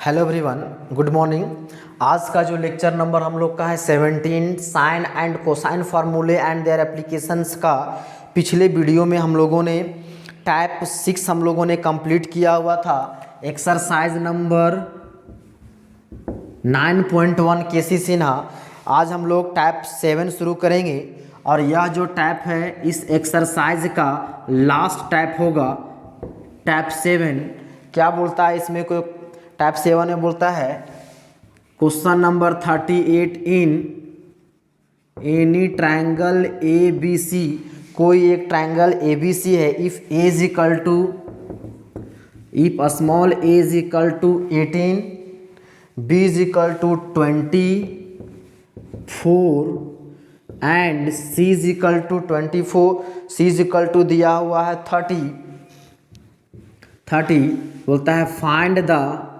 Hello everyone, good morning. आज का जो लेक्चर नंबर हम लोग का है 17 साइन एंड कोसाइन फार्मूले एंड देयर एप्लीकेशंस का। पिछले वीडियो में हम लोगों ने टाइप 6 हम लोगों ने कंप्लीट किया हुआ था। एक्सरसाइज नंबर 9.1 केसी सिन्हा। आज हम लोग टाइप 7 शुरू करेंगे और यह जो टाइप है इस एक्सरसाइज का लास्ट टाइप होगा। टाइप 7 क्या बोलता है इसमें? कोई टाइप 7 में बोलता है question number 38 in any triangle A B C. कोई एक ट्रायंगल ए बी सी है। If A is equal to if small A is equal to 18, B is equal to 24 and C is equal to 24, C is equal to दिया हुआ है 30 बोलता है find the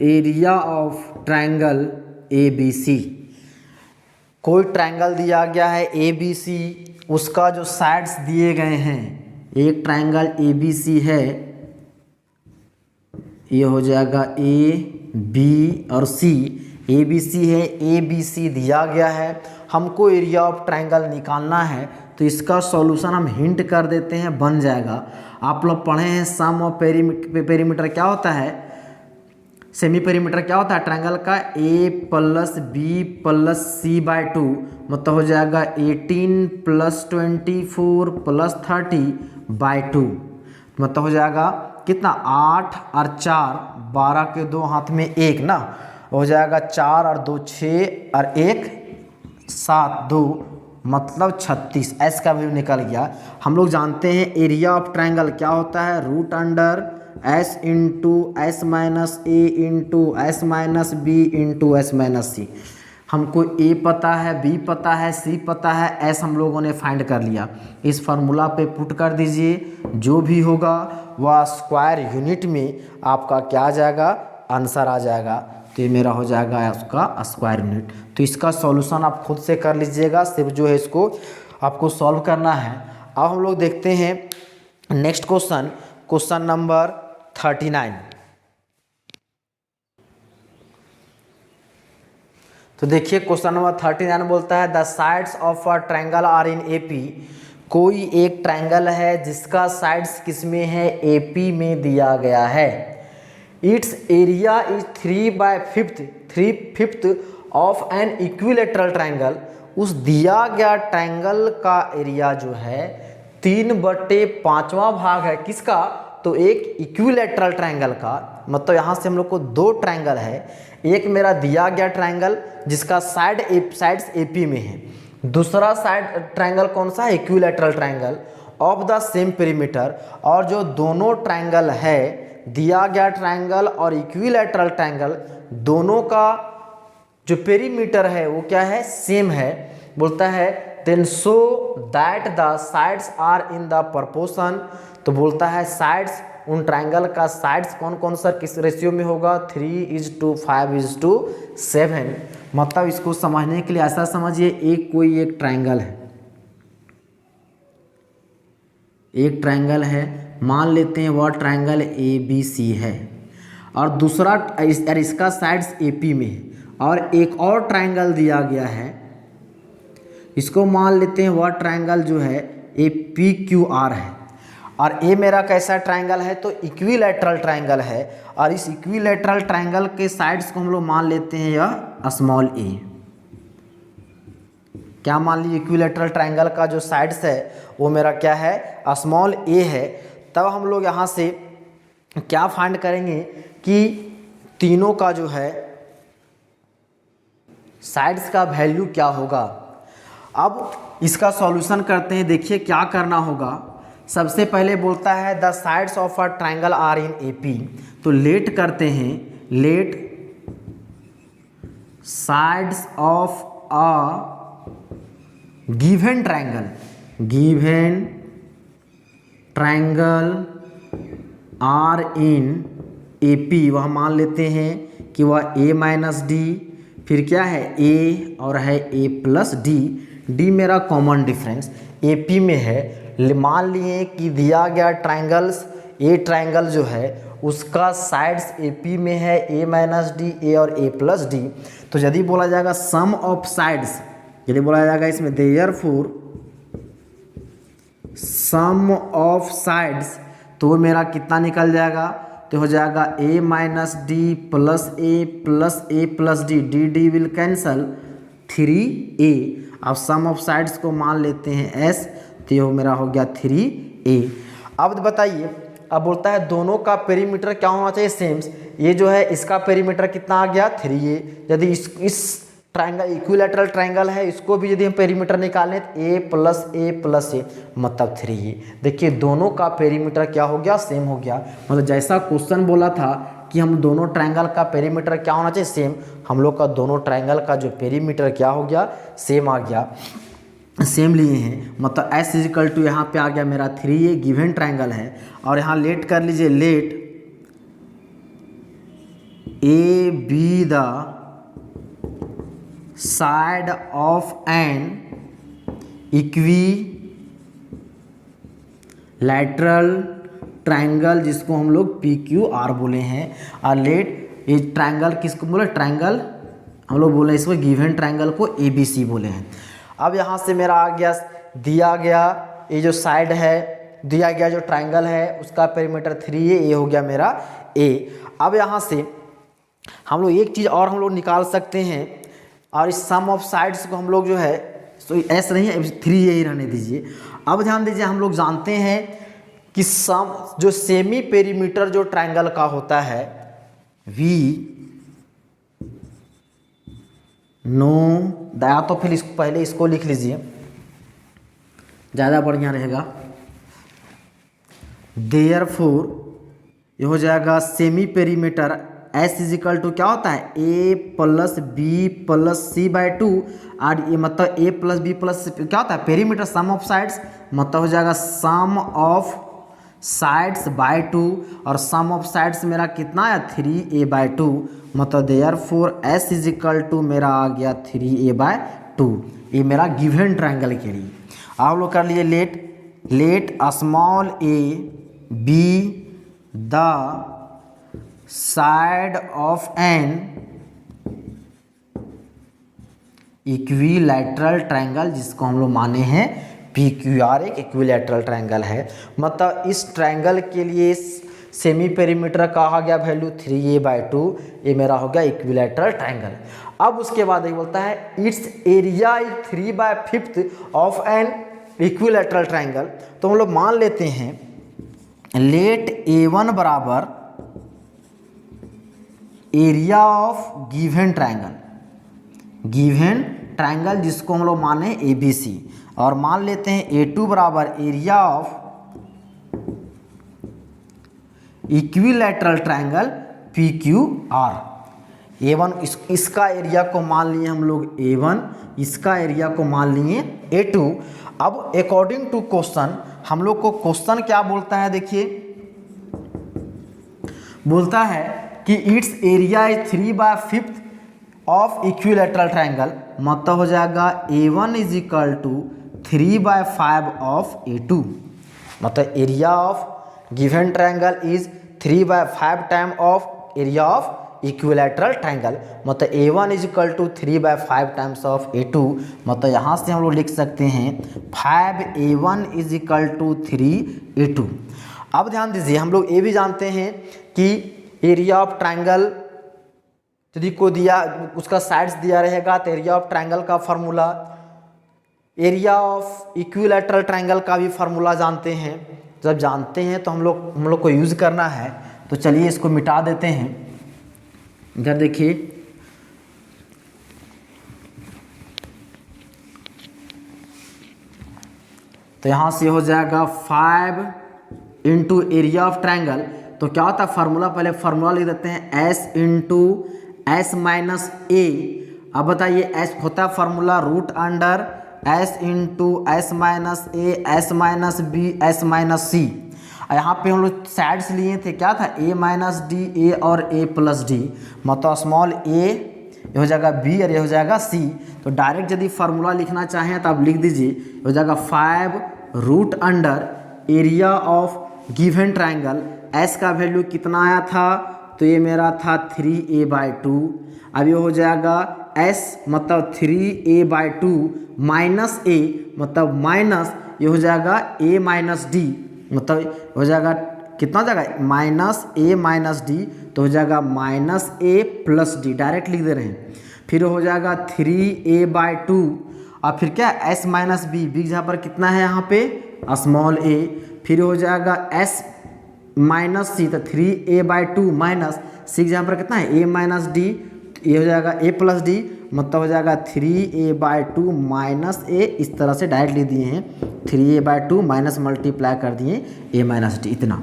area of triangle A B C. कोई triangle दिया गया है ए B सी, उसका जो साइड्स दिए गए हैं, एक ट्रायंगल ए बी सी है, ये हो जाएगा ए बी और सी। ए बी सी है, ए बी सी दिया गया है, हमको एरिया ऑफ ट्रायंगल निकालना है। तो इसका सॉल्यूशन हम हिंट कर देते हैं, बन जाएगा। आप लोग पढ़े हैं सम ऑफ पेरीमीटर क्या होता है, सेमी पेरीमीटर क्या होता है ट्रायंगल का, ए प्लस बी प्लस सी बाय 2, मतलब हो जाएगा 18 प्लस 24 प्लस 30 बाय 2, मतलब हो जाएगा कितना 8 और 4 12 के 2 हाथ में 1 ना, हो जाएगा 4 और 2 6 और 1 7 2 मतलब 36। एस का वैल्यू निकल गया। हम लोग जानते हैं एरिया ऑफ ट्रायंगल क्या होता है, root under S into S minus A into S minus B into S minus C. हमको ए पता है, बी पता है, सी पता है, एस हम लोगों ने फाइंड कर लिया। इस फार्मूला पे पुट कर दीजिए, जो भी होगा वह स्क्वायर यूनिट में आपका क्या आ जाएगा, आंसर आ जाएगा। तो ये मेरा हो जाएगा उसका स्क्वायर यूनिट। तो इसका सॉल्यूशन आप खुद से कर लीजिएगा, सिर्फ जो है इसको आपको सॉल्व करना है। अब हम लोग देखते हैं नेक्स्ट क्वेश्चन, क्वेश्चन नंबर 39। तो देखिए क्वेश्चन नंबर 39 बोलता है the sides of a triangle are in AP. कोई एक ट्रायंगल है जिसका साइड्स किसमें है, एपी में दिया गया है। Its area is 3/5 of an equilateral triangle. उस दिया गया ट्रायंगल का एरिया जो है 3/5वां भाग है किसका, तो एक इक्विलेटरल ट्रायंगल का। मतलब यहाँ से हम लोग को दो ट्रायंगल है, एक मेरा दिया गया ट्रायंगल जिसका साइड्स एपी में है, दूसरा साइड ट्रायंगल कौन सा है, equilateral triangle of the same perimeter. और जो दोनों ट्रायंगल है, दिया गया ट्रायंगल और इक्विलेटरल ट्रायंगल, दोनों का जो पेरीमीटर है वो क्या है, सेम है। बोलता है then show that the sides are in the proportion. तो बोलता है साइड्स, उन ट्रायंगल का साइड्स कौन कौन सा किस रेशियो में होगा, 3:5:7। मतलब इसको समझने के लिए ऐसा समझिए, कोई एक ट्रायंगल है, एक ट्रायंगल है, मान लेते हैं वह ट्रायंगल ए बी सी है, और दूसरा इसका साइड्स ए पी में है, और एक और ट्रायंगल दिया गया है, इसको मान लेते हैं वह ट्रायंगल जो है ए पी क्यू आर है। और ये मेरा कैसा ट्रायंगल है, तो इक्विलेटरल ट्रायंगल है, और इस इक्विलेटरल ट्रायंगल के साइड्स को हम लोग मान लेते हैं यह स्मॉल ए। क्या मान लीजिए, इक्विलेटरल ट्रायंगल का जो साइड्स है वो मेरा क्या है, स्मॉल ए है। तब हम लोग यहाँ से क्या फाइंड करेंगे कि तीनों का जो है साइड्स का वैल्यू क्या होगा। अब इसका सॉल्यूशन करते हैं। देखिए क्या करना होगा, सबसे पहले बोलता है the sides of a triangle are in AP. तो लेट करते हैं, let sides of a given triangle are in AP. वह मान लेते हैं कि वह ए माइनस डी, फिर क्या है ए और है ए प्लस डी। डी मेरा कॉमन डिफरेंस एपी में है। मान लिए कि दिया गया ट्रायंगल्स, ए ट्रायंगल जो है उसका साइड्स AP में है A माइनस डी, A और A प्लस डी। तो यदि बोला जाएगा सम ऑफ साइड्स, यदि बोला जाएगा इसमें देयरफॉर सम ऑफ साइड्स, तो वो मेरा कितना निकल जाएगा, तो हो जाएगा A minus D plus A plus D, D will cancel 3A। अब सम ऑफ साइड्स को मान लेते हैं S, तो ये मेरा हो गया 3A। अब बताइए, अब बोलता है दोनों का पेरीमीटर क्या होना चाहिए, सेम। ये जो है इसका पेरीमीटर कितना आ गया 3A। यदि इस ट्रायंगल इक्विलैटरल ट्रायंगल है, इसको भी यदि हम पेरीमीटर निकालें तो A प्लस A मतलब 3A। देखिए दोनों का पेरीमीटर क्या हो गया, सेम हो गया। मतलब जैसा क्वेश्चन बोला था कि हम दोनों ट्रायंगल का पेरीमीटर क्या होना चाहिए, सेम, हम लोग का दोनों ट्रायंगल का जो पेरीमीटर क्या हो गया, सेम आ गया, सेम लिए हैं। मतलब S इजिकल टू यहाँ पे आ गया मेरा 3A, गिवन ट्रायंगल है। और यहाँ लेट कर लीजिए, let A B the side of an equilateral triangle, जिसको हम लोग PQR बोले हैं। और लेट ये ट्रायंगल किसको बोले, ट्रायंगल हम लोग बोले इसको गिवन ट्रायंगल को ABC बोले हैं। अब यहाँ से मेरा आ गया, दिया गया ये जो साइड है, दिया गया जो ट्रायंगल है उसका पेरीमीटर 3A, ये हो गया मेरा A। अब यहाँ से हम लोग एक चीज़ और हम लोग निकाल सकते हैं, और इस सम ऑफ साइड्स को हम लोग जो है, तो S नहीं है 3A ही रहने दीजिए। अब ध्यान दीजिए, हम लोग जानते हैं कि सम जो सेमी पेरीमीटर जो ट्रायंगल का होता है V नो दया, तो फिर पहले इसको लिख लीजिए, ज़्यादा बढ़िया रहेगा। देयरफॉर ये हो जाएगा semi perimeter S is equal to क्या होता है, A plus B plus C by 2। और ये मतलब A प्लस B प्लस क्या होता है, पेरीमीटर सम ऑफ साइड्स, मतलब हो जाएगा सम ऑफ साइड्स बाय 2। और सम ऑफ साइड्स मेरा कितना है 3A बाय 2। मतलब देयरफॉर S इजिकल टू मेरा आ गया 3A बाय 2। ये मेरा गिवन ट्रायंगल के लिए। आप लोग कर लिए let small a B the side of an equilateral triangle, जिसको हम लोग माने हैं PQR एक इक्विलैटरल ट्रायंगल है। मतलब इस ट्रायंगल के लिए सेमी पेरीमीटर का आ गया वैल्यू 3A बाई 2, ये मेरा हो गया इक्विलैटरल ट्रायंगल। अब उसके बाद ये बोलता है its area is 3/5 of an equilateral triangle. तो हम लोग मान लेते हैं लेट A1 बराबर एरिया ऑफ गिवन ट्रायंगल, जिसको हम लोग माने ABC। और मान लेते हैं A2 बराबर area of equilateral triangle PQR। A1 इसका एरिया को मान लिए हम लोग A1, इसका एरिया को मान लिए A2। अब अकॉर्डिंग टू क्वेश्चन हम लोग को क्वेश्चन क्या बोलता है, देखिए बोलता है कि it's area is 3/5 of equilateral triangle. मतलब हो जाएगा A1 is equal to 3/5 of A2। मतलब area of given triangle is 3/5 time of area of equilateral triangle. मतलब A1 is equal to 3/5 times of A2। मतलब यहाँ से हम लोग लिख सकते हैं 5A1 is equal to 3A2। अब ध्यान दीजिए, हम लोग ये भी जानते हैं कि एरिया ऑफ ट्रायंगल यदि को दिया, उसका साइड्स दिया रहेगा तो एरिया ऑफ ट्रायंगल का formula, area of equilateral triangle का भी फार्मूला जानते हैं। जब जानते हैं तो हम लोग को यूज़ करना है। तो चलिए इसको मिटा देते हैं। इधर देखिए, तो यहाँ से हो जाएगा 5 इंटू एरिया ऑफ ट्रायंगल। तो क्या होता है फार्मूला, पहले फार्मूला लिख देते हैं S into S minus A। अब बताइए S होता है formula root under S into S minus A, S minus B, S minus C। यहाँ पे हम लोग साइड्स लिए थे, क्या था A माइनस डी, A और A प्लस डी। मतलब स्मॉल a ये हो जाएगा B और ये हो जाएगा C। तो डायरेक्ट यदि फार्मूला लिखना चाहें तो आप लिख दीजिए, हो जाएगा 5 root under area of given triangle S का वैल्यू कितना आया था, तो ये मेरा था 3a/2। अब ये हो जाएगा s मतलब 3a/2 माइनस a मतलब माइनस ये हो जाएगा a माइनस डी, मतलब हो जाएगा कितना हो जाएगा माइनस a माइनस डी, तो हो जाएगा minus a plus D, direct लिख दे रहे हैं। फिर हो जाएगा 3a/2 और फिर क्या s माइनस बी, बी जहाँ पर कितना है यहाँ पे स्मॉल a, फिर हो जाएगा s माइनस सी, तो 3a/2 माइनस सी जहाँ पर कितना है a माइनस डी, ये हो जाएगा a प्लस डी, मतलब हो जाएगा 3a/2 माइनस a, इस तरह से डायरेक्ट ले दिए हैं 3a/2 माइनस मल्टीप्लाई कर दिए a माइनस डी इतना।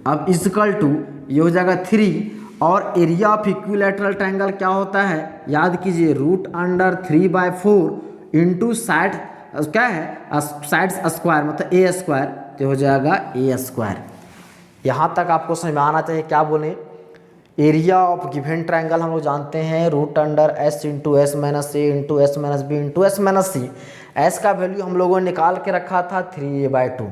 अब इक्वल टू ये हो जाएगा 3 और एरिया ऑफ इक्विलैटरल ट्रायंगल क्या होता है याद कीजिए, √3/4 इंटू साइड क्या है साइड्स स्क्वायर मतलब a स्क्वायर, तो हो जाएगा a स्क्वायर। यहाँ तक आपको समझ में आना चाहिए। क्या बोले, एरिया ऑफ गिवन ट्रायंगल हम लोग जानते हैं √S into S minus A into S minus B into S minus C. S का वैल्यू हम लोगों ने निकाल के रखा था 3a/2,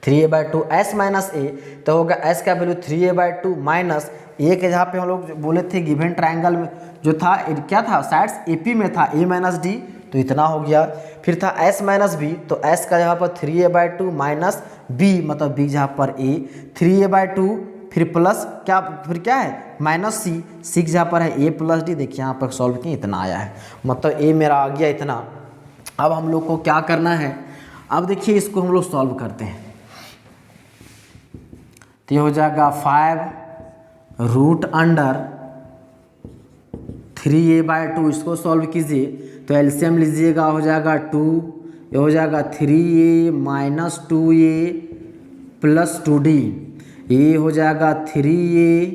3a/2 s माइनस ए, तो होगा s का वैल्यू 3a/2 माइनस ए के जहाँ पे हम लोग बोले थे गिवन ट्रायंगल में जो था क्या था साइड्स AP में था a माइनस डी, तो इतना हो गया। फिर था s माइनस बी, तो s का जहाँ पर 3a/2 माइनस b मतलब b जहाँ पर a, 3a/2 फिर प्लस क्या, फिर क्या है माइनस सी, सी जहाँ पर है a प्लस डी। देखिए यहाँ पर सॉल्व किए इतना आया है, मतलब a मेरा आ गया इतना। अब हम लोग को क्या करना है, अब देखिए इसको हम लोग सॉल्व करते हैं, तो ये हो जाएगा 5√3a/2, इसको सॉल्व कीजिए तो एलसीएम लीजिएगा हो जाएगा 2, ये हो जाएगा 3a minus 2a plus 2d, ये हो जाएगा 3a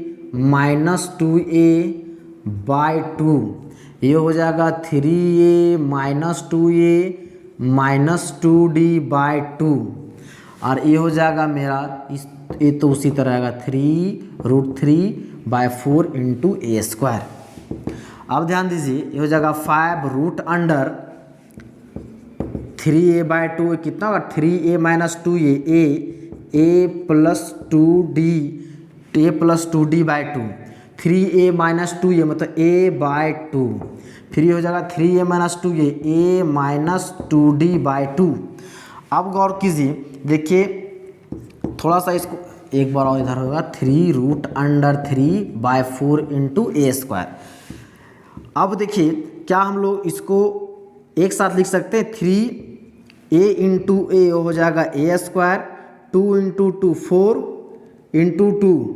माइनस 2a/2, ये हो जाएगा 3a minus 2a minus 2d/2, और ये हो जाएगा मेरा ये तो उसी तरह आएगा 3√3/4 इंटू a स्क्वायर। अब ध्यान दीजिए ये हो जाएगा 5√3a/2 कितना होगा 3a minus 2a a plus 2d a plus 2d/2, 3a minus 2a मतलब a/2, फिर ये हो जाएगा 3a minus 2a a minus 2d/2। अब गौर कीजिए, देखिए थोड़ा सा इसको एक बार और इधर होगा 3√3/4 इंटू a स्क्वायर। अब देखिए क्या हम लोग इसको एक साथ लिख सकते हैं, 3a इंटू a हो जाएगा a स्क्वायर, 2 इंटू 2 4 इंटू 2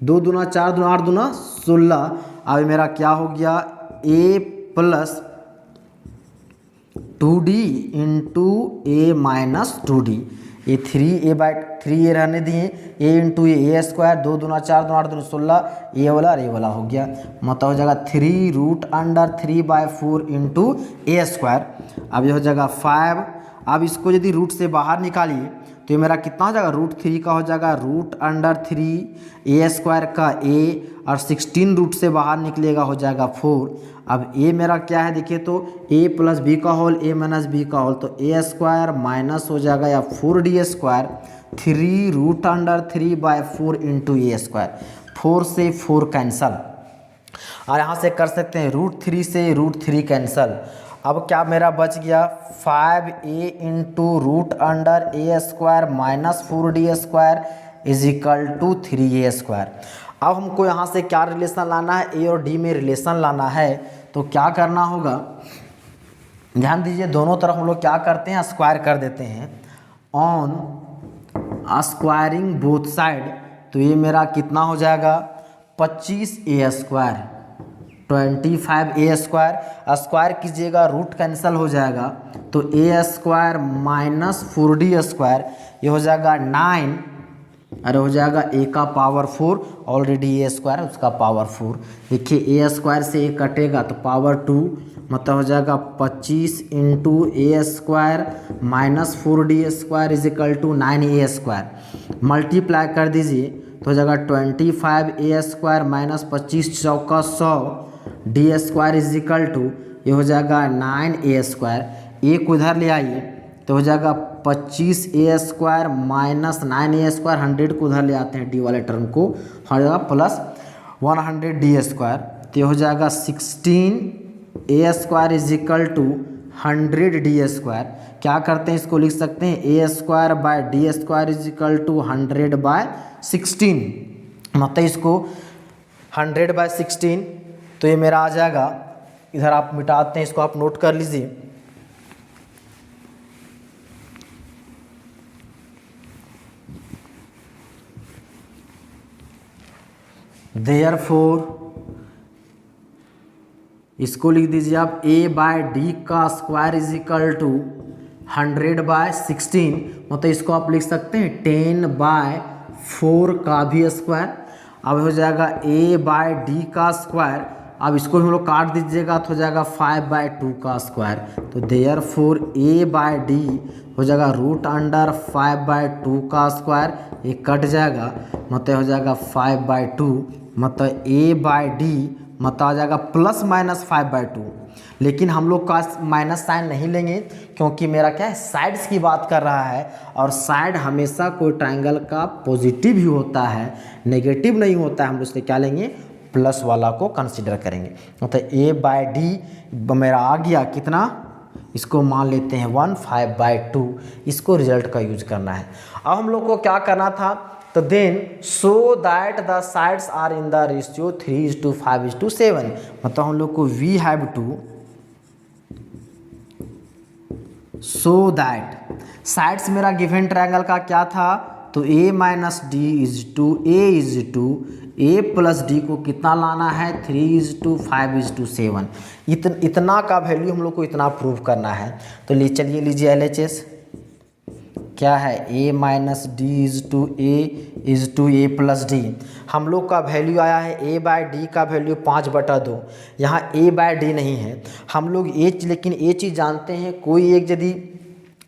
2 दूना 4 दूना 8 दूना 16। अब मेरा क्या हो गया a plus 2d into a minus 2d, ये 3a रहने दिए, a इंटू a स्क्वायर, 2 दूना 4 दूना 8 दूना 16, ये वाला और ये वाला हो गया, मतलब हो जाएगा 3√3/4 इंटू a स्क्वायर। अब ये हो जाएगा 5। अब इसको यदि रूट से बाहर निकालिए तो ये मेरा कितना हो जाएगा √3 का हो जाएगा √3 a स्क्वायर का a, और 16 रूट से बाहर निकलेगा हो जाएगा 4। अब a मेरा क्या है देखिए, तो a प्लस बी का होल a माइनस बी का होल, तो a स्क्वायर माइनस हो जाएगा या 4d square 3√3/4 into a square, 4 से 4 कैंसल, और यहाँ से कर सकते हैं √3 से √3 कैंसल। अब क्या मेरा बच गया 5a into √a square minus 4d square is equal to 3a square. अब हमको यहाँ से क्या रिलेशन लाना है, a और d में रिलेशन लाना है, तो क्या करना होगा ध्यान दीजिए, दोनों तरफ हम लोग क्या करते हैं स्क्वायर कर देते हैं, ऑन स्क्वायरिंग बोथ साइड, तो ये मेरा कितना हो जाएगा 25a square 25a square, square कीजिएगा रूट कैंसिल हो जाएगा, तो a square minus 4d square ये हो जाएगा 9, अरे हो जाएगा a का पावर 4, ऑलरेडी a स्क्वायर उसका पावर 4। देखिए a स्क्वायर से a कटेगा तो पावर 2, मतलब हो जाएगा 25 into a square minus 4d square is equal to 9a square, multiply कर दीजिए तो हो जाएगा 25a स्क्वायर माइनस 25 चौका 100 d square is equal to ये हो जाएगा 9a स्क्वायर। एक उधर ले आइए तो हो जाएगा 25a² माइनस 9a², 100 को उधर ले आते हैं डी वाले टर्म को, हो जाएगा प्लस 100d²। तो ये हो जाएगा 16a² is equal to 100d²। क्या करते हैं, इसको लिख सकते हैं a²/d² इज इक्वल टू 100/16, मतलब इसको 100/16। तो ये मेरा आ जाएगा, इधर आप मिटाते हैं, इसको आप नोट कर लीजिए। देयरफॉर इसको लिख दीजिए आप a/d² इज इक्वल टू 100/16, मतलब इसको आप लिख सकते हैं 10/4 का भी स्क्वायर। अब हो जाएगा a/d², अब इसको हम लोग काट दीजिएगा तो हो जाएगा 5/2 का स्क्वायर। तो देयरफॉर a/d हो जाएगा √5/2 का स्क्वायर, ये कट जाएगा, मतलब हो जाएगा 5/2, मतलब a/d मतलब आ जाएगा ±5/2। लेकिन हम लोग का माइनस साइन नहीं लेंगे, क्योंकि मेरा क्या है, साइड्स की बात कर रहा है, और साइड हमेशा कोई ट्रायंगल का पॉजिटिव ही होता है, नेगेटिव नहीं होता है। हम लोग इसलिए क्या लेंगे, प्लस वाला को कंसीडर करेंगे। मतलब a/d मेरा आ गया कितना, इसको मान लेते हैं 1/5/2, इसको रिजल्ट का यूज करना है। अब हम लोग को क्या करना था, तो then so that the sides are in the ratio 3:5:7, मतलब हम लोग को we have to so that sides मेरा गिवन ट्रायंगल का क्या था, तो a - d is to a plus D को कितना लाना है, 3:5:7। इतना का वैल्यू हम लोग को इतना प्रूव करना है। तो चलिए लीजिए LHS क्या है, a - d is to a plus D. हम लोग का वैल्यू आया है a/d का वैल्यू 5/2, यहाँ a/d नहीं है। हम लोग लेकिन ये चीज़ जानते हैं, कोई एक यदि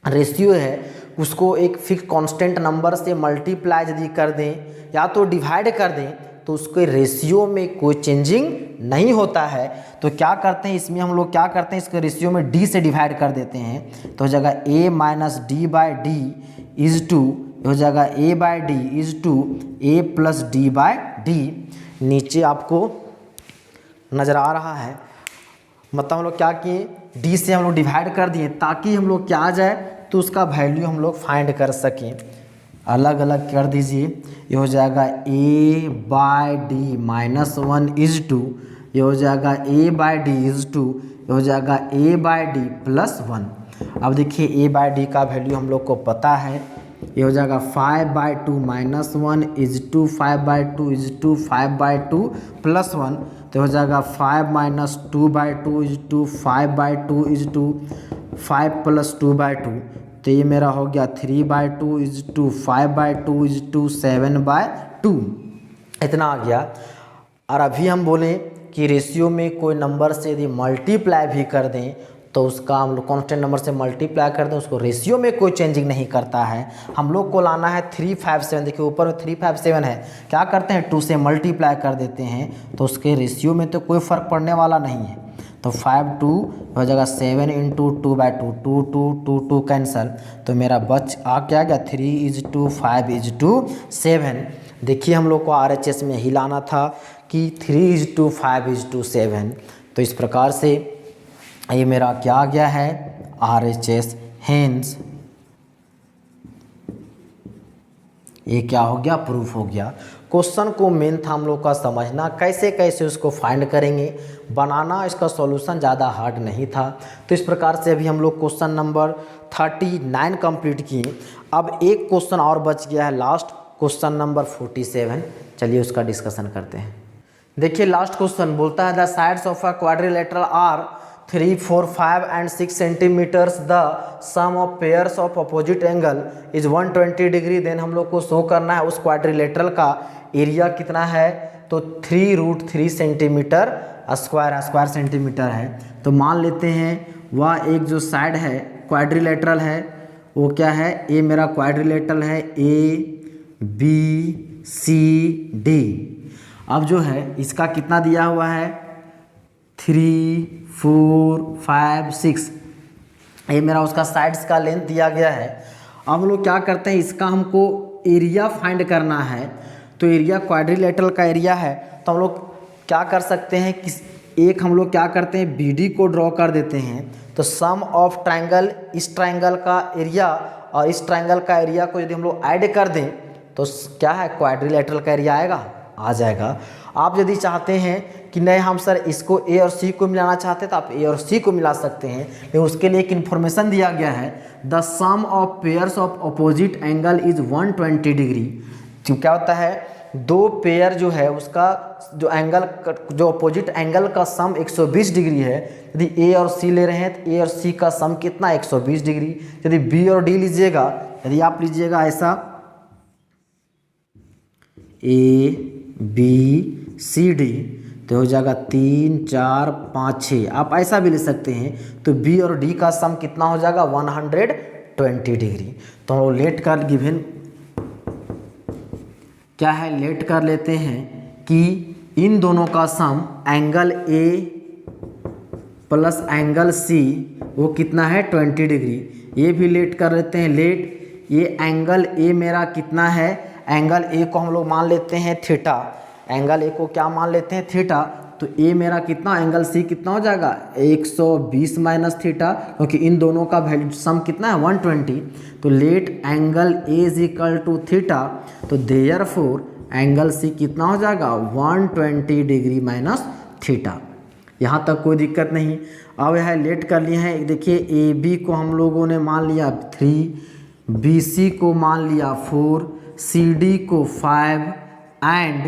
रेशियो है उसको एक फिक्स कांस्टेंट नंबर से मल्टीप्लाई यदि कर दें या तो डिवाइड कर दें, तो उसके रेशियो में कोई चेंजिंग नहीं होता है। तो क्या करते हैं इसमें, हम लोग क्या करते हैं, इसके रेशियो में d से डिवाइड कर देते हैं। तो हो जाएगा a - d/d इज टू, हो जाएगा a/d is to a plus d/d। नीचे आपको नज़र आ रहा है, मतलब हम लोग क्या किए, d से हम लोग डिवाइड कर दिए ताकि हम लोग क्या आ जाए, तो उसका वैल्यू हम लोग फाइंड कर सकें। अलग अलग कर दीजिए, ये हो जाएगा a/d -1 इज टू, ये हो जाएगा a/d इज टू, ये हो जाएगा a/d प्लस 1। अब देखिए a/d का वैल्यू हम लोग को पता है, ये हो जाएगा 5/2 -1 is to 5/2 is to 5/2 plus 1। तो हो जाएगा 5 - 2/2 is to 5/2 is to 5 plus 2/2। तो ये मेरा हो गया 3/2 इज टू 5/2 इज टू 7/2, इतना आ गया। और अभी हम बोलें कि रेशियो में कोई नंबर से यदि मल्टीप्लाई भी कर दें, तो उसका हम लोग कॉन्स्टेंट नंबर से मल्टीप्लाई कर दें, उसको रेशियो में कोई चेंजिंग नहीं करता है। हम लोग को लाना है 357, देखिए ऊपर में 357 है, क्या करते हैं 2 से मल्टीप्लाई कर देते हैं, तो उसके रेशियो में तो कोई फ़र्क पड़ने वाला नहीं है। तो 5/2 हो जाएगा 7 × 2/2, 2 2 2 2 कैंसल, तो मेरा बच क्या गया 3:5:7। देखिए हम लोग को RHS में ही लाना था कि 3:5:7। तो इस प्रकार से ये मेरा क्या आ गया है, RHS। हेंस ये क्या हो गया, प्रूफ हो गया। क्वेश्चन को मेन था हम लोग का समझना, कैसे कैसे उसको फाइंड करेंगे, बनाना इसका सॉल्यूशन ज़्यादा हार्ड नहीं था। तो इस प्रकार से अभी हम लोग क्वेश्चन नंबर 39 कंप्लीट किए। अब एक क्वेश्चन और बच गया है, लास्ट क्वेश्चन नंबर 47। चलिए उसका डिस्कशन करते हैं। देखिए लास्ट क्वेश्चन बोलता है the sides of a quadrilateral are 3, 4, 5 and 6 centimeters, the sum of pairs of opposite angle is 120 degree. Then हम लोग को शो करना है उस क्वाड्रिलेटरल का एरिया कितना है, तो 3√3 सेंटीमीटर स्क्वायर सेंटीमीटर है। तो मान लेते हैं वह एक जो साइड है क्वाड्रिलेटरल है, वो क्या है, ये मेरा क्वाड्रिलेटरल है ABCD। अब जो है इसका कितना दिया हुआ है, 3, 4, 5, 6, ये मेरा उसका साइड्स का लेंथ दिया गया है। अब हम लोग क्या करते हैं, इसका हमको एरिया फाइंड करना है। तो एरिया क्वाड्रिलेटरल का एरिया है, तो हम लोग क्या कर सकते हैं कि हम लोग क्या करते हैं, BD को ड्रॉ कर देते हैं। तो सम ऑफ ट्रायंगल, इस ट्रायंगल का एरिया और इस ट्रायंगल का एरिया को यदि हम लोग ऐड कर दें तो क्या है, क्वाड्रिलेटरल का एरिया आएगा, आ जाएगा। आप यदि चाहते हैं कि नहीं हम सर इसको A और C को मिलाना चाहते हैं तो आप A और C को मिला सकते हैं, लेकिन उसके लिए एक इन्फॉर्मेशन दिया गया है, the sum of pairs of opposite angle is 120 degree. तो क्या होता है, दो पेयर जो है उसका जो एंगल, जो अपोजिट एंगल का सम 120 डिग्री है। यदि A और C ले रहे हैं तो A और C का सम कितना, 120 डिग्री। यदि B और D लीजिएगा, यदि आप लीजिएगा ऐसा ABCD तो हो जाएगा 3 4 5 6, आप ऐसा भी ले सकते हैं। तो B और D का सम कितना हो जाएगा, 120 डिग्री। तो हम लेट कर गिवन क्या है, लेट कर लेते हैं कि इन दोनों का sum angle A plus angle C वो कितना है, 20 डिग्री। ये भी लेट कर लेते हैं, लेट ये एंगल A मेरा कितना है, एंगल A को हम लोग मान लेते हैं थीटा। एंगल A को क्या मान लेते हैं, थीटा। तो A मेरा कितना, एंगल C कितना हो जाएगा, 120 माइनस थीटा, क्योंकि इन दोनों का वैल्यू सम कितना है, 120। तो let angle A is equal to theta, तो देयरफॉर एंगल C कितना हो जाएगा, 120 डिग्री माइनस थीटा। यहाँ तक कोई दिक्कत नहीं। अब यह लेट कर लिए हैं, देखिए AB को हम लोगों ने मान लिया 3, BC को मान लिया 4, CD को 5 एंड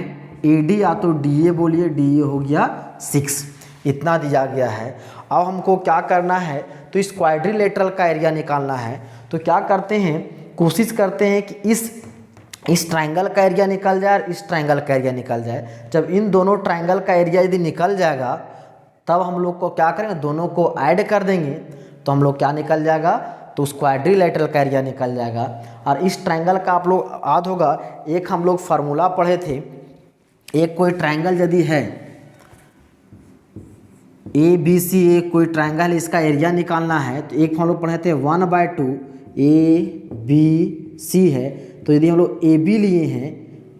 AD या तो DA बोलिए, DA हो गया 6। इतना दिया गया है। अब हमको क्या करना है, तो इस क्वाड्रिलेटरल का एरिया निकालना है। तो क्या करते हैं, कोशिश करते हैं कि इस ट्रायंगल का एरिया निकल जाए और इस ट्रायंगल का एरिया निकल जाए। जब इन दोनों ट्रायंगल का एरिया यदि निकल जाएगा तब हम लोग को क्या करेंगे, दोनों को ऐड कर देंगे तो हम लोग क्या निकल जाएगा, तो उस क्वाड्रिलेटरल का एरिया निकल जाएगा। और इस ट्रायंगल का आप लोग याद होगा, एक हम लोग फार्मूला पढ़े थे, एक कोई ट्रायंगल यदि है ABC, एक कोई ट्रायंगल इसका एरिया निकालना है, तो एक हम लोग पढ़े थे 1/2 ABC है। तो यदि हम लोग AB लिए हैं,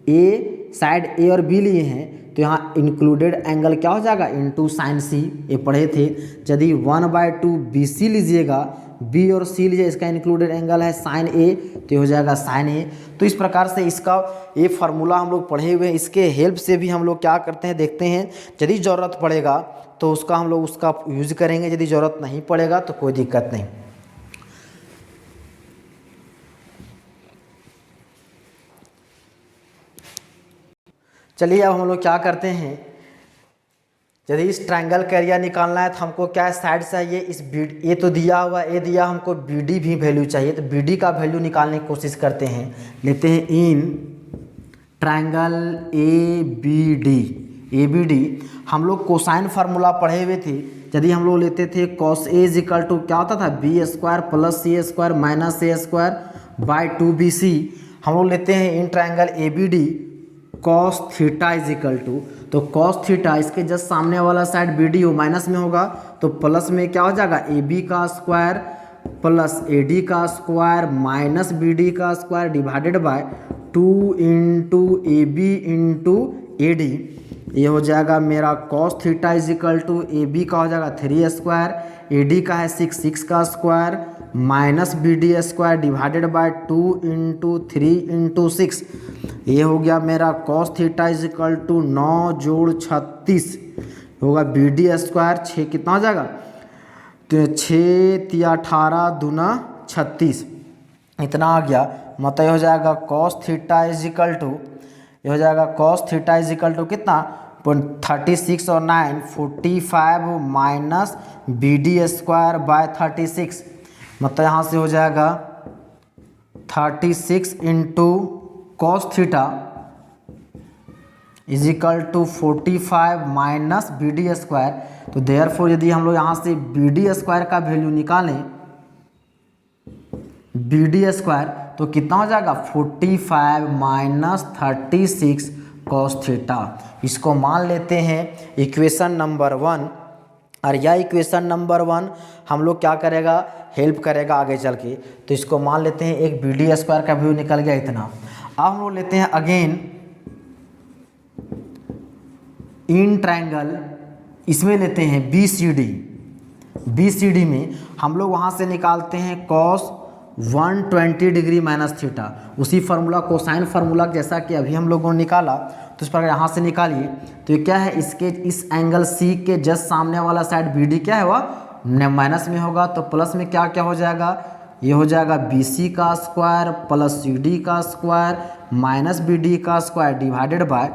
A साइड A और B लिए हैं, तो यहाँ इंक्लूडेड एंगल क्या हो जाएगा, इनटू साइन C, ये पढ़े थे। यदि 1/2 BC लीजिएगा, B और C लीजिए, इसका इंक्लूडेड एंगल है साइन A, तो ये हो जाएगा साइन A। तो इस प्रकार से इसका ये फार्मूला हम लोग पढ़े हुए हैं, इसके हेल्प से भी हम लोग क्या करते हैं, देखते हैं। यदि ज़रूरत पड़ेगा तो उसका हम लोग उसका यूज करेंगे, यदि ज़रूरत नहीं पड़ेगा तो कोई दिक्कत नहीं। चलिए अब हम लोग क्या करते हैं, यदि इस ट्रायंगल का एरिया निकालना है तो हमको क्या साइड चाहिए, इस ए तो दिया हुआ, ए दिया, हमको BD भी वैल्यू चाहिए। तो BD का वैल्यू निकालने की कोशिश करते हैं। लेते हैं इन ट्रायंगल ABD हम लोग कोसाइन फार्मूला पढ़े हुए थे। यदि हम लोग लेते थे cos A is equal to क्या होता था, B² plus C² minus A² 2BC। हम लोग लेते हैं in triangle ABD cos theta is equal to, तो cos थीटा इसके जस्ट सामने वाला साइड BD हो माइनस में होगा, तो प्लस में क्या हो जाएगा, AB का स्क्वायर प्लस AD का स्क्वायर माइनस BD का square divided by 2 into AB into AD। ये हो जाएगा मेरा cos theta is equal to AB का हो जाएगा 3² AD का है 6 का square minus BD² divided by 2 into 3 into 6। ये हो गया मेरा cos theta is equal to 9 जोड़ 36 होगा BD² 6 कितना हो जाएगा, तो 6 × 18 दूना 36 इतना आ गया। मतलब हो जाएगा cos theta is equal to, ये हो जाएगा cos theta is equal to कितना, 36 और 9 45 माइनस BD² बाय 36। मतलब यहाँ से हो जाएगा 36 into cos theta is equal to 45 minus BD²। तो देयरफॉर यदि हम लोग यहाँ से BD² का वैल्यू निकालें, BD² तो कितना हो जाएगा 45 माइनस 36 cos थीटा। इसको मान लेते हैं इक्वेशन नंबर 1। और यह इक्वेशन नंबर 1 हम लोग क्या करेगा, हेल्प करेगा आगे चल के। तो इसको मान लेते हैं एक बी डी स्क्वायर का वैल्यू निकल गया इतना। अब हम लोग लेते हैं अगेन इन ट्रायंगल, इसमें लेते हैं B C D. B C D में हम लोग वहाँ से निकालते हैं कॉस 120 डिग्री माइनस थीटा, उसी फार्मूला कोसाइन फार्मूला जैसा कि अभी हम लोगों ने निकाला। तो इस प्रकार यहाँ से निकालिए तो ये क्या है, इसके इस एंगल सी के जस्ट सामने वाला साइड बी डी क्या है वह माइनस में होगा, तो प्लस में क्या क्या हो जाएगा, ये हो जाएगा बी सी का स्क्वायर प्लस सी डी का स्क्वायर माइनस बी डी का square divided by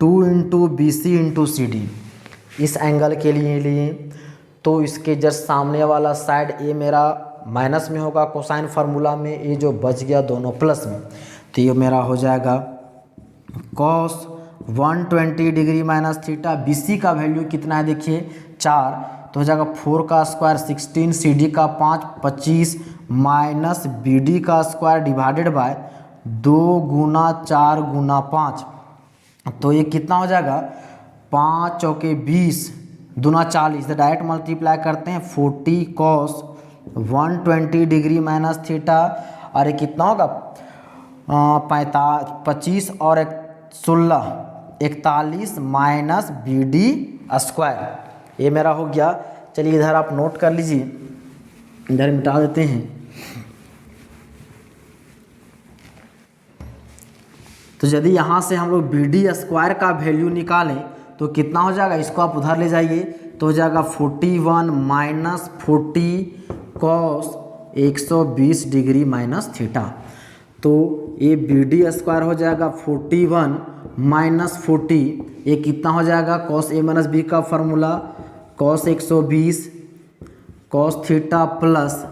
2 into B C into C D इस एंगल के लिए। तो इसके जस्ट सामने वाला साइड ये मेरा माइनस में होगा कोसाइन फार्मूला में, ये जो बच गया दोनों प्लस में। तो ये मेरा हो जाएगा cos 120 degree minus theta, B C का वैल्यू कितना है देखिए 4, तो हो जाएगा 4 का स्क्वायर 16, सी डी का 5 25 माइनस बी डी का स्क्वायर डिवाइडेड बाय 2 गुना 4 गुना 5। तो ये कितना हो जाएगा 5 चौके 20 दूना 40, डायरेक्ट मल्टीप्लाई करते हैं 40 कॉस 120 डिग्री माइनस थीटा, और ये कितना होगा 25 और 16 41 माइनस बी डी स्क्वायर। ये मेरा हो गया। चलिए इधर आप नोट कर लीजिए, इधर मिटा देते हैं। तो यदि यहाँ से हम लोग बी डी स्क्वायर का वैल्यू निकालें तो कितना हो जाएगा, इसको आप उधर ले जाइए तो हो जाएगा 41 minus 40 cos 120 degree minus theta. तो ये बी डी स्क्वायर हो जाएगा 41 माइनस 40, ये कितना हो जाएगा कॉस ए माइनस बी का formula cos 120 cos theta plus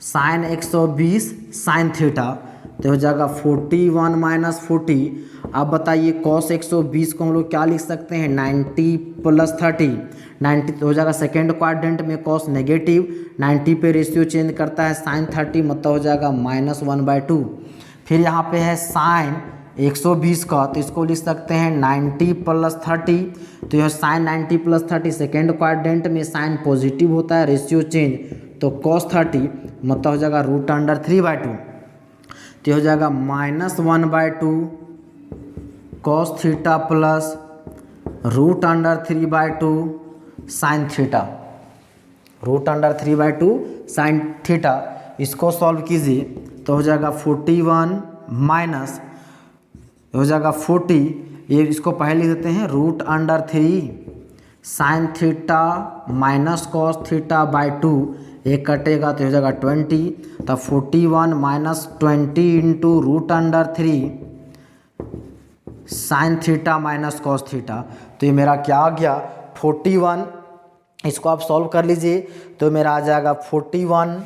sign 120 sine theta, तो हो जाएगा 41 माइनस 40। अब बताइए कॉस 120 को हम लोग क्या लिख सकते हैं 90 प्लस 30, 90 तो हो जाएगा सेकेंड क्वाड्रेंट में कॉस नेगेटिव, 90 पे रेशियो चेंज करता है साइन 30, मतलब हो जाएगा -1/2। फिर यहाँ पे है साइन 120 का, तो इसको लिख सकते हैं 90 प्लस 30, तो यह साइन 90 प्लस 30 सेकेंड क्वाड्रेंट में साइन पॉजिटिव होता है रेशियो चेंज, तो कॉस 30 मतलब हो जाएगा √3/2, तो हो जाएगा -1/2 cos theta plus √3/2 sine theta, √3/2 sine theta. इसको सॉल्व कीजिए तो हो जाएगा 41 माइनस हो जाएगा 40, ये इसको पहले लिख देते हैं √3 sine theta minus cos theta by 2, ये कटेगा तो हो जाएगा 20, तो 41 minus 20 into √3 sine theta minus cos theta. तो ये मेरा क्या आ गया 41, इसको आप सॉल्व कर लीजिए तो मेरा आ जाएगा 41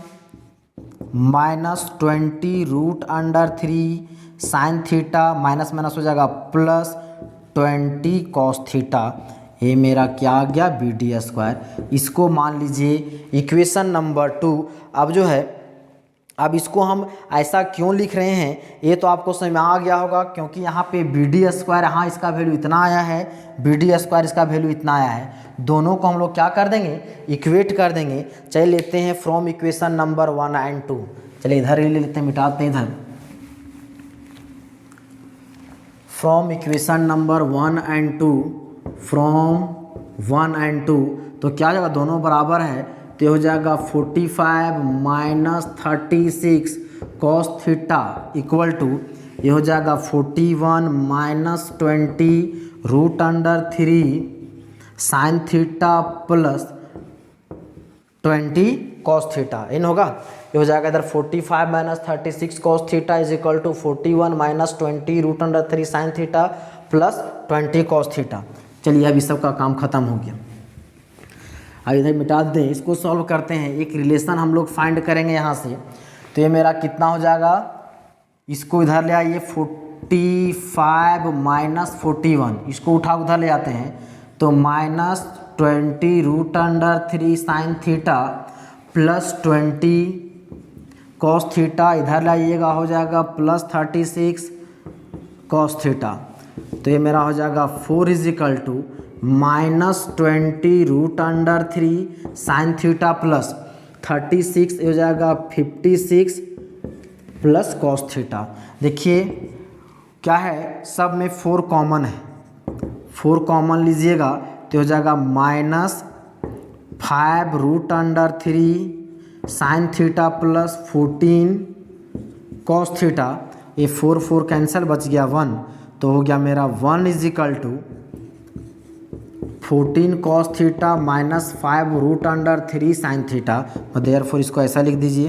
minus 20 √3 sine theta minus minus हो जाएगा प्लस 20 कॉस थीटा। ये मेरा क्या आ गया बी डी स्क्वायर। इसको मान लीजिए इक्वेशन नंबर 2। अब जो है अब इसको हम ऐसा क्यों लिख रहे हैं ये तो आपको समझ में आ गया होगा, क्योंकि यहाँ पे बी डी स्क्वायर यहाँ इसका वैल्यू इतना आया है, बी डी स्क्वायर इसका वैल्यू इतना आया है, दोनों को हम लोग क्या कर देंगे इक्वेट कर देंगे। चलिए लेते हैं फ्रॉम इक्वेशन नंबर 1 एंड 2, चलिए इधर ही ले लेते हैं, मिटाते हैं इधर। From equation number 1 and 2, from 1 and 2 तो क्या जाएगा दोनों बराबर है, तो हो जाएगा 45 minus 36 cos theta equal to ये हो जाएगा 41 minus 20 √3 sine theta plus 20 cos theta. इन होगा ये हो जाएगा इधर 45 minus 36 cos theta is equal to 41 minus 20 √3 sine theta plus 20 cos theta. चलिए अब इस सब का काम खत्म हो गया, अब इधर मिटा दें। इसको सॉल्व करते हैं, एक रिलेशन हम लोग फाइंड करेंगे यहाँ से। तो ये मेरा कितना हो जाएगा, इसको इधर ले आइए 45 माइनस 41, इसको उठा उधर ले आते हैं तो minus 20 √3 sine theta plus 20 cos theta, इधर लाइएगा हो जाएगा प्लस 36 कॉस थीटा। तो ये मेरा हो जाएगा 4 is equal to minus 20 √3 sine theta plus 36, ये हो जाएगा 56 प्लस कॉस थीटा। देखिए क्या है, सब में 4 कॉमन है, 4 कॉमन लीजिएगा तो हो जाएगा -5√3 sign theta plus 14 cos theta. ये 4 कैंसिल, बच गया 1, तो हो गया मेरा 1 = 14 cos theta minus 5√3 sine theta. Therefore इसको ऐसा लिख दीजिए,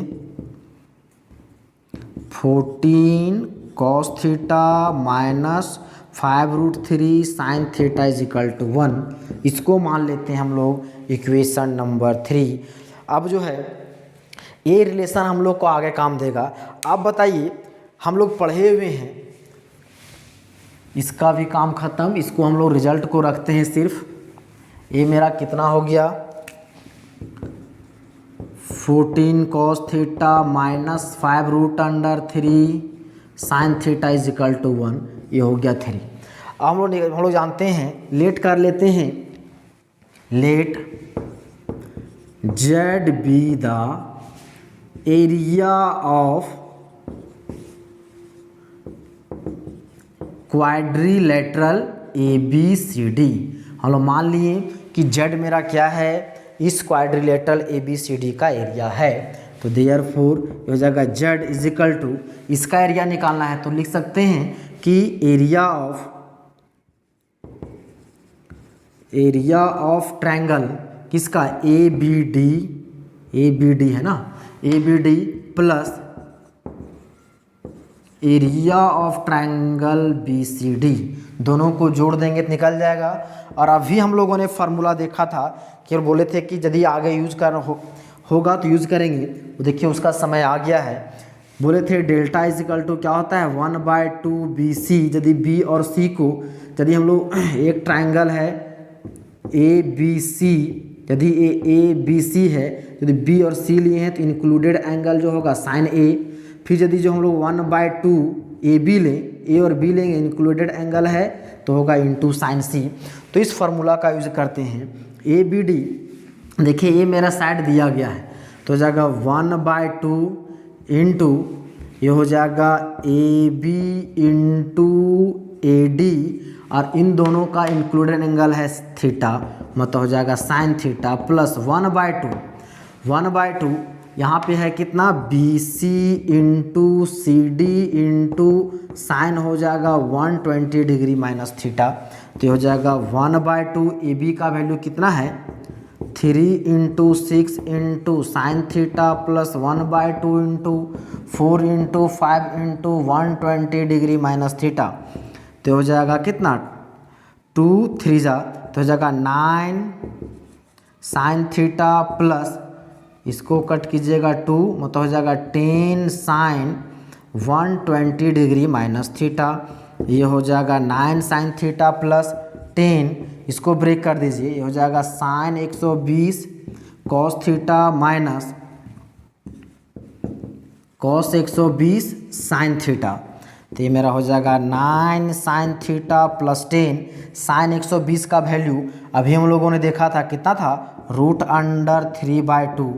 14 cos theta minus 5√3 sine theta = 1। इसको मान लेते हैं हम लोग इक्वेशन नंबर 3। अब जो है ये रिलेशन हम लोग को आगे काम देगा। अब बताइए, हम लोग पढ़े हुए हैं, इसका भी काम खत्म, इसको हम लोग रिजल्ट को रखते हैं सिर्फ। ये मेरा कितना हो गया, 14 cos theta minus 5√3 sine theta = 1, ये हो गया 3। अब हम लोग जानते हैं, लेट कर लेते हैं, let Z be the area of quadrilateral ABCD। हम लोग मान लिए कि जेड मेरा क्या है, इस क्वाड्रिलेटरल ABCD का एरिया है। तो देयरफॉर हो जाएगा जेड = इसका एरिया निकालना है, तो लिख सकते हैं कि एरिया ऑफ ट्रायंगल किसका, ABD है ना, ABD plus area of triangle BCD, दोनों को जोड़ देंगे तो निकल जाएगा। और अभी हम लोगों ने फार्मूला देखा था कि बोले थे कि यदि आगे यूज करना होगा तो यूज़ करेंगे। तो देखिए उसका समय आ गया है। बोले थे डेल्टा = क्या होता है, 1/2 BC। यदि B और C को, यदि हम लोग एक ट्रायंगल है ABC, यदि ABC है, यदि B और C लिए हैं तो इंक्लूडेड एंगल जो होगा sin A। फिर यदि जो हम लोग 1/2 AB लें, A और B लेंगे, इंक्लूडेड एंगल है तो होगा इंटू sin C। तो इस फार्मूला का यूज करते हैं। ABD, देखिए ये मेरा साइड दिया गया है, तो हो जाएगा 1/2 इंटू, ये हो जाएगा AB इंटू AD, और इन दोनों का इंक्लूडेड एंगल है थीटा, मतलब हो जाएगा साइन थीटा प्लस 1/2 यहाँ पे है कितना, BC into CD into sine हो जाएगा 120 डिग्री माइनस थीटा। तो हो जाएगा 1/2, AB का वैल्यू कितना है 3 into 6 into sine theta plus 1/2 into 4 into 5 into 120 degree minus theta. तो हो जाएगा कितना, 2 3 जा, तो हो जाएगा 9 साइन थीटा प्लस, इसको कट कीजिएगा 2, मतलब हो जाएगा 10 साइन 120 डिग्री माइनस थीटा। ये हो जाएगा 9 साइन थीटा प्लस 10, इसको ब्रेक कर दीजिए, ये हो जाएगा sine 120 cos theta minus cos 120 sine theta. तो ये मेरा हो जाएगा 9 साइन थीटा प्लस 10। साइन 120 का वैल्यू अभी हम लोगों ने देखा था, कितना था, √3/2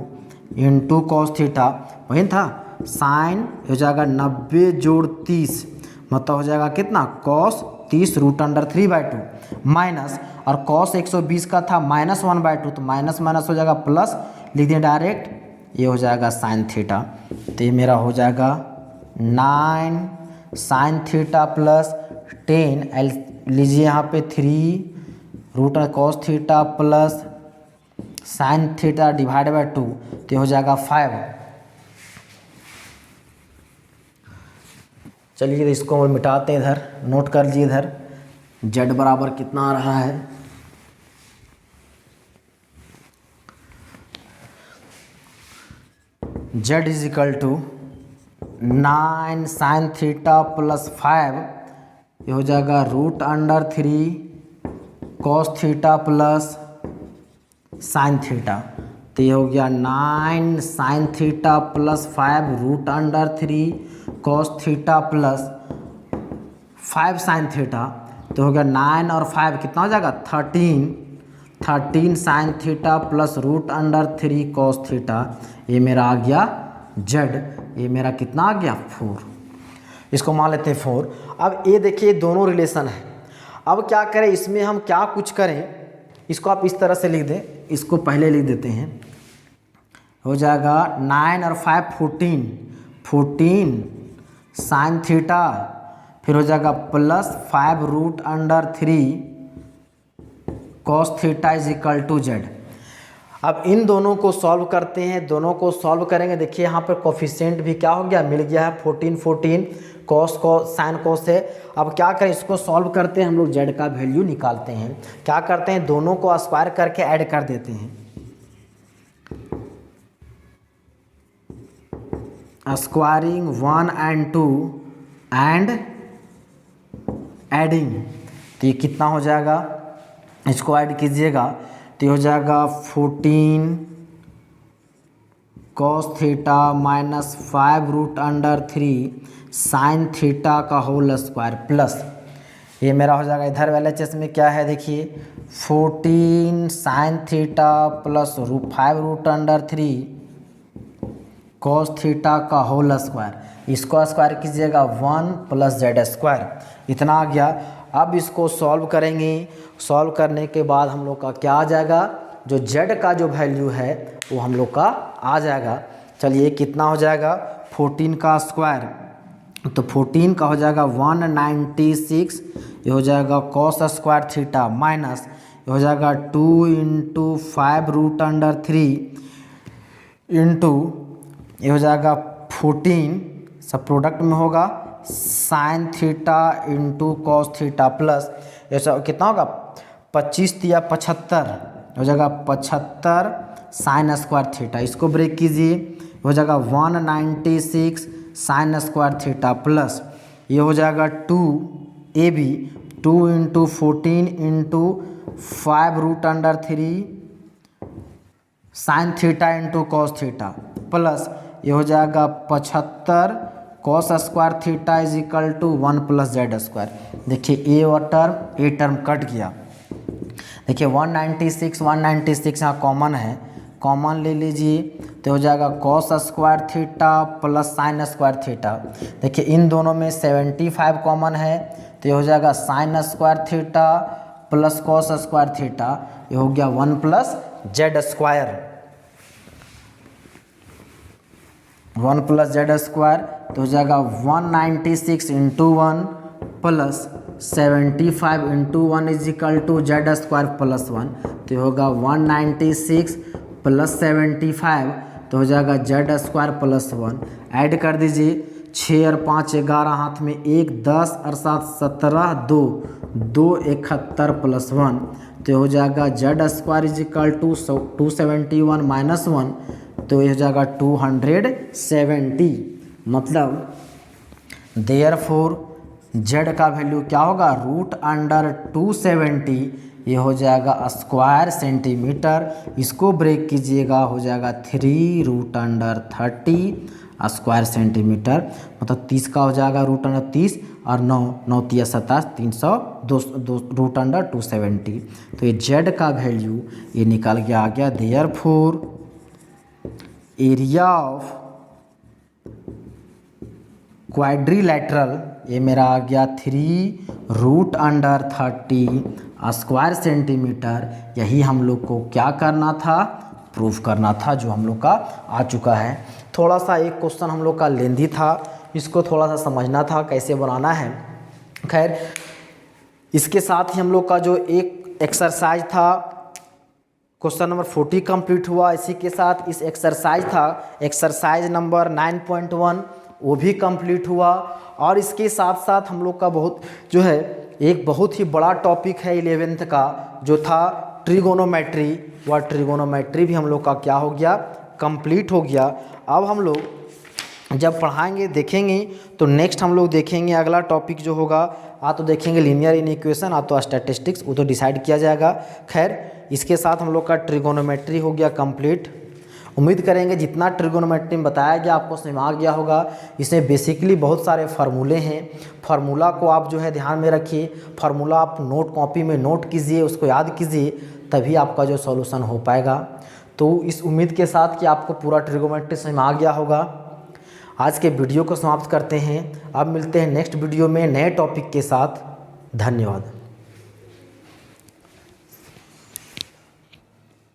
इंटू कॉस थीटा, वही था। साइन हो जाएगा 90 जोड़ 30, मतलब हो जाएगा कितना, कॉस 30 √3/2 माइनस, और कॉस 120 का था -1/2, तो माइनस माइनस हो जाएगा प्लस, लिख दें डायरेक्ट, ये हो जाएगा साइन थीटा। तो ये मेरा हो जाएगा 9 साइन थीटा प्लस 10, एल लीजिए यहाँ पे 3 root cos theta plus sine theta /2, तो हो जाएगा 5। चलिए तो इसको हम मिटाते हैं, इधर नोट कर लीजिए, इधर z बराबर कितना आ रहा है, z = 9 साइन थीटा प्लस 5, ये हो जाएगा √3 cos theta plus sine theta. तो ये हो गया 9 sign theta plus 5 √3 cos theta plus 5 sign theta. तो हो गया 9 और 5 कितना हो जाएगा 13, 13 sine theta plus root under 3 cos theta, ये मेरा आ गया जेड, ये मेरा कितना आ गया 4, इसको मान लेते हैं 4। अब ये देखिए दोनों रिलेशन है। अब क्या करें इसमें, हम क्या कुछ करें, इसको आप इस तरह से लिख दें, इसको पहले लिख देते हैं, हो जाएगा 9 और 5 14 साइन थीटा, फिर हो जाएगा plus 5 root under 3 cos theta is equal to Z. अब इन दोनों को सॉल्व करते हैं, दोनों को सॉल्व करेंगे। देखिए यहाँ पर कोफिशिएंट भी क्या हो गया, मिल गया है 14 कॉस साइन कॉस है। अब क्या करें, इसको सॉल्व करते हैं, हम लोग जेड का वैल्यू निकालते हैं। क्या करते हैं, दोनों को स्क्वायर करके ऐड कर देते हैं। स्क्वायरिंग 1 and 2 एंड एडिंग, तो ये कितना हो जाएगा, इसको ऐड कीजिएगा तो ये हो जाएगा 14 cos theta minus 5 root under 3 sine theta का होल स्क्वायर प्लस, ये मेरा हो जाएगा इधर वाले चीज में क्या है, देखिए 14 sine theta plus 5 root under 3 cos theta का होल स्क्वायर, इसको स्क्वायर कीजिएगा 1 प्लस जेड स्क्वायर, इतना आ गया। अब इसको सॉल्व करेंगे, सॉल्व करने के बाद हम लोग का क्या आ जाएगा, जो जेड का जो वैल्यू है वो हम लोग का आ जाएगा। चलिए कितना हो जाएगा, 14 का स्क्वायर, तो 14 का हो जाएगा 196, ये हो जाएगा कॉस स्क्वायर थीटा माइनस ये हो जाएगा 2 इंटू 5 रूट अंडर 3 इंटू ये हो जाएगा 14, सब प्रोडक्ट में होगा sign theta into cos theta plus ये सब कितना होगा 25 या 75, हो जाएगा 75 साइन स्क्वायर थीटा, इसको ब्रेक कीजिए, हो जाएगा 196 साइन स्क्वायर थीटा प्लस ये हो जाएगा 2 AB 2 into 14 into 5 root under 3 sine theta into cos theta plus ये हो जाएगा 75 cos square theta is equal to 1 plus Z square. देखिए ए टर्म कट गया। देखिए 196 यहाँ कॉमन है, कॉमन ले लीजिए तो हो जाएगा cos square theta plus sign square theta. देखिए इन दोनों में 75 कॉमन है तो ये हो जाएगा sine square theta plus cos square theta, ये हो गया 1 plus Z square, 1 plus Z square तो हो जाएगा 196 into 1 plus 75 into 1 is equal to Z square plus 1, तो होगा 196 प्लस 75 तो हो जाएगा जेड स्क्वायर प्लस 1। ऐड कर दीजिए 6 और 5 11, हाथ में 1 10 और 7 17 2 71 प्लस 1 तो हो जाएगा Z square is equal to 271 minus 1 तो ये हो जाएगा 270। मतलब देयरफॉर जेड का वैल्यू क्या होगा, रूट अंडर 270, ये हो जाएगा स्क्वायर सेंटीमीटर, इसको ब्रेक कीजिएगा हो जाएगा 3 रूट अंडर 30 स्क्वायर सेंटीमीटर, मतलब 30 का हो जाएगा रूट अंडर 30 और 9 3 27 302 रूट अंडर 270, तो ये जेड का वैल्यू ये निकल के आ गया। देयरफॉर एरिया ऑफ क्वाड्रिलेटरल ये मेरा आ गया 3 रूट अंडर 30 स्क्वायर सेंटीमीटर। यही हम लोग को क्या करना था, प्रूफ करना था, जो हम लोग का आ चुका है। थोड़ा सा एक क्वेश्चन हम लोग का लेंदी था, इसको थोड़ा सा समझना था कैसे बनाना है। खैर इसके साथ ही हम लोग का जो एक एक्सरसाइज था क्वेश्चन नंबर 40 कंप्लीट हुआ। इसी के साथ इस एक्सरसाइज था एक्सरसाइज नंबर 9.1 वो भी कंप्लीट हुआ। और इसके साथ साथ हम लोग का एक बहुत ही बड़ा टॉपिक है 11th का जो था ट्रिगोनोमेट्री, वह ट्रिगोनोमेट्री भी हम लोग का क्या हो गया, कंप्लीट हो गया। अब हम लोग जब पढ़ाएंगे देखेंगे तो नेक्स्ट हम लोग देखेंगे अगला टॉपिक जो होगा, तो देखेंगे लीनियर इनइक्वेशन, तो स्टैटिस्टिक्स, वो तो डिसाइड किया जाएगा। खैर इसके साथ हम लोग का ट्रिगोनोमेट्री हो गया कंप्लीट। उम्मीद करेंगे जितना ट्रिगोनोमेट्री में बताया गया आपको समझ में आ गया होगा। इसमें बेसिकली बहुत सारे फार्मूले हैं, फार्मूला को आप ध्यान में रखिए, फार्मूला आप नोट कॉपी में नोट कीजिए, उसको याद कीजिए, तभी आपका जो सॉल्यूशन हो पाएगा। तो इस उम्मीद के साथ कि आपको पूरा ट्रिगोनोमेट्री समझ में आ गया होगा, आज के वीडियो को समाप्त करते हैं। अब मिलते हैं नेक्स्ट वीडियो में नए टॉपिक के साथ। धन्यवाद।